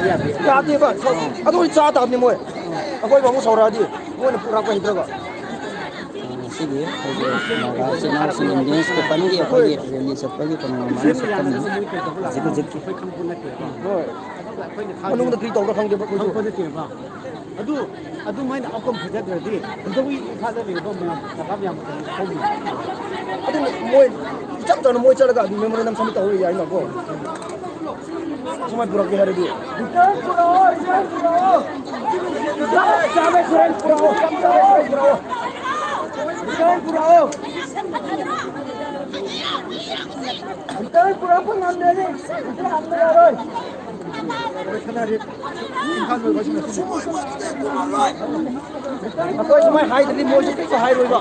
야대가 아도 짜다니 뭐야 아거기 방금 서라디 뭐는 뿌라고 힘들어가 sige naga sinal sin Indians ko pangi ako gi release sa pagi pangman sa kami zigi zigi manungda kri tawra khangde ba ko adu mai na akom phajadradi dawi khada le ba ma takam yam khobi adu moi chap tan moi chalaga memory nam samita hoi yai na ko sumai pura ke haredi sabe suren pura pura pun nam de ni andar roi Aku cuma hai tadi mau sih tu hai dulu.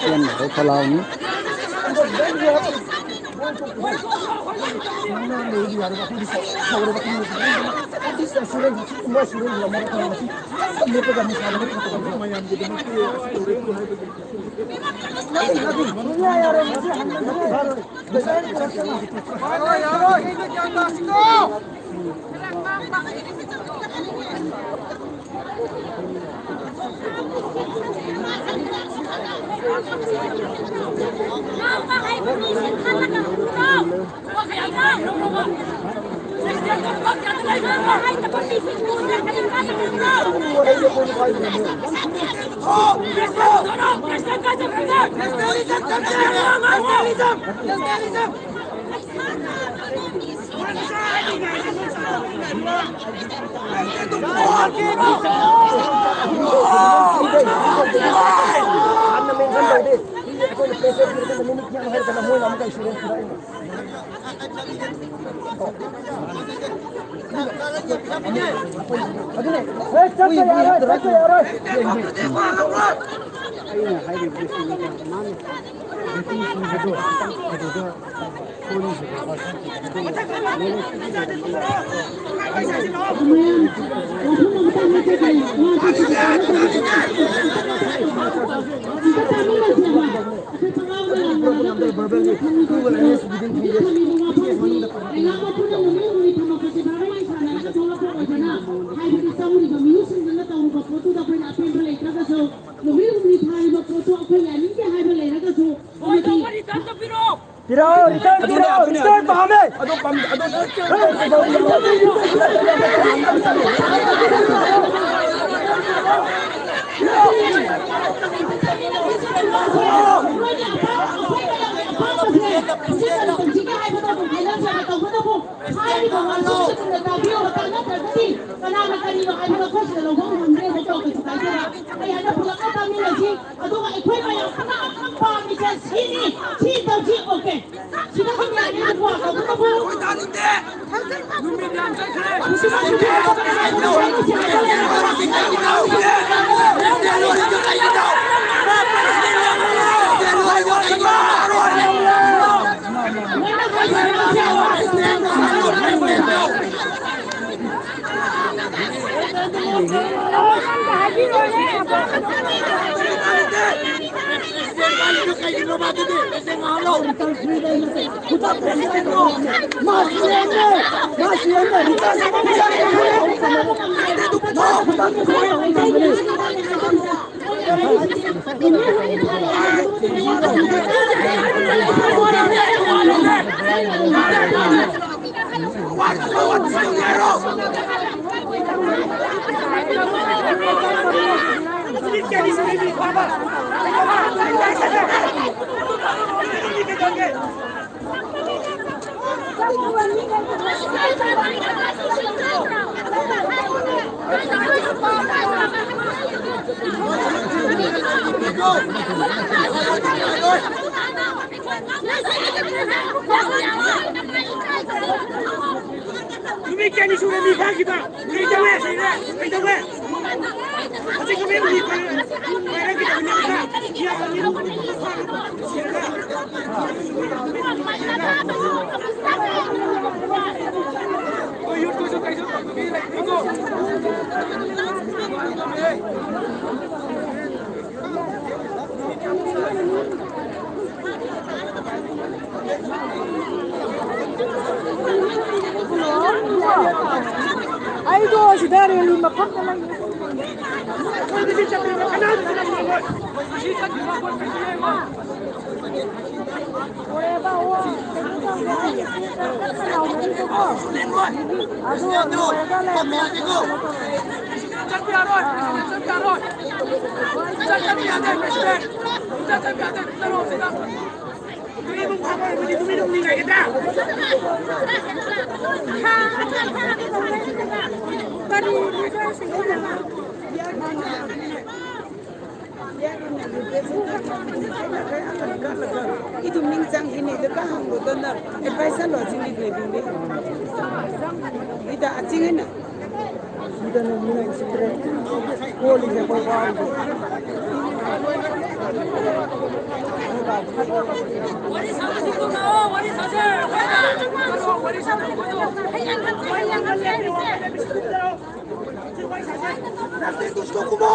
Ayan, ay palaw ni. Hãy subscribe cho kênh Ghiền Mì Gõ để không bỏ lỡ ꯍꯧꯖꯤꯛ ꯇꯧꯁꯤꯒꯦ ꯍꯥꯏꯕꯗꯕꯨ financial ꯇꯧꯕꯗꯕꯨ ꯍꯥꯏꯔꯤꯕ ꯋꯥꯐꯝꯁꯤꯡꯗꯨꯅ ꯇꯥꯕꯤꯌꯣꯕ ꯅꯠꯇ꯭ꯔꯒꯗꯤ ꯀꯅꯥꯅ ꯀꯔꯤꯅꯣ ꯍꯥꯏꯕꯗꯣ ꯑꯩꯈꯣꯏꯁꯤꯗ ꯂꯧꯕ ꯉꯝꯗ꯭ꯔꯦ ꯀꯩꯁꯨ ꯀꯥꯏꯗꯦꯕ ꯑꯩ ꯍꯟꯗꯛ ꯄꯨꯂꯞꯅ ꯇꯥꯃꯤꯟꯅꯁꯤ ꯑꯗꯨꯒ ꯑꯩꯈꯣꯏ ꯃꯌꯥꯝ ꯑꯃꯈꯛ ꯄꯥꯝꯃꯤꯁꯦ ꯁꯤꯅꯤ ꯁꯤ ꯇꯧꯁꯤ ꯑꯣꯀꯦ ꯁꯤꯗ ꯈꯛ ꯌꯥꯅꯤꯕꯀꯣ ꯇꯧꯕꯇꯕꯨ ꯅꯨꯃꯤꯠ ꯌꯥꯝ ꯆꯠꯈ꯭ꯔꯦ Kami kani sudah nikah kita. Kita weh, kita weh. Masih kami nikah. Mereka kita nikah. Dia kami Oh, yuk tu suka itu. Itu. 아이고 시다리 막 컸잖아. Itu mincang ini dekat hanggu tanda advice lo jingit le bindi. Ita acingin na. Sudah mulai segera boleh ke bawah. Nanti tu suka kubo.